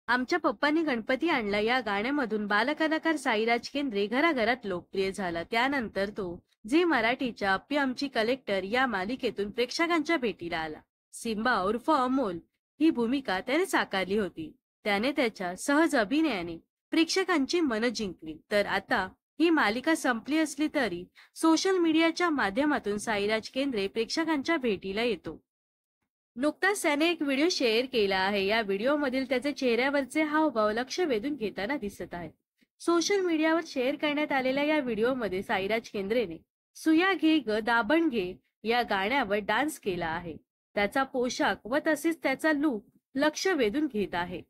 आमच्या पप्पांनी गणपती आणला या गाण्यामधून बालकलाकार साईराज केंद्रे घराघरात लोकप्रिय झाला। त्यानंतर तो झी मराठीच्या अप्पी आमची कलेक्टर या मालिकेतून प्रेक्षकांच्या भेटीला आला। सिम्बा उर्फ अमोल ही भूमिका त्याने साकारली होती। त्याने त्याच्या सहज अभिनयाने प्रेक्षकांची मनं जिंकली। तर आता ही मालिका संपली असली तरी सोशल मीडियाच्या माध्यमातून साईराज केंद्रे प्रेक्षकांच्या भेटीला येतो। नुकताच त्याने एक व्हिडिओ शेअर केला आहे। या व्हिडिओमधील त्याचे चेहऱ्यावरचे हावभाव लक्ष वेधून घेताना दिसत आहेत। सोशल मीडियावर शेअर करण्यात आलेल्या या व्हिडिओमध्ये साईराज केंद्रेने सुया घे ग दाबण घे या गाण्यावर डान्स केला आहे। त्याचा पोशाख व तसेच त्याचा लूक लक्ष वेधून घेत आहे।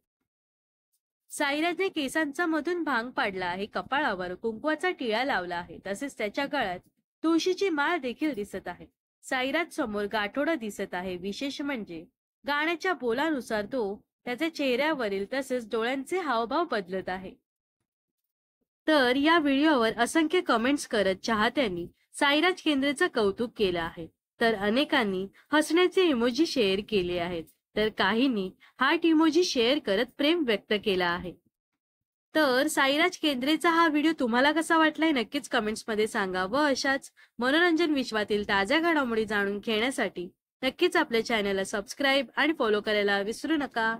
साईराजने केसांचा मधून भांग पाडला आहे, कपाळावर कुंकवाचा टिळा लावला आहे, तसेच त्याच्या गळ्यात तुळशीची माळ देखील दिसत आहे। साईराज समोर गाठोडं दिसत आहे। विशेष म्हणजे गाण्याच्या बोलानुसार तो त्याच्या चेहऱ्यावरील तसेच डोळ्यांचे हावभाव बदलत आहे। तर या व्हिडिओवर असंख्य कमेंट्स करत चाहत्यांनी साईराज केंद्रेचं कौतुक केलं आहे। तर अनेकांनी हसण्याचे इमोजी शेअर केले आहेत, तर काहींनी हार्ट इमोजी शेअर करत प्रेम व्यक्त केला आहे। तर साईराज केंद्रेचा हा व्हिडिओ तुम्हाला कसा वाटलाय नक्कीच कमेंट्स मध्ये सांगा व अशाच मनोरंजन विश्वातील ताज्या घडामोडी जाणून घेण्यासाठी नक्कीच आपल्या चॅनलला सबस्क्राईब आणि फॉलो करायला विसरू नका।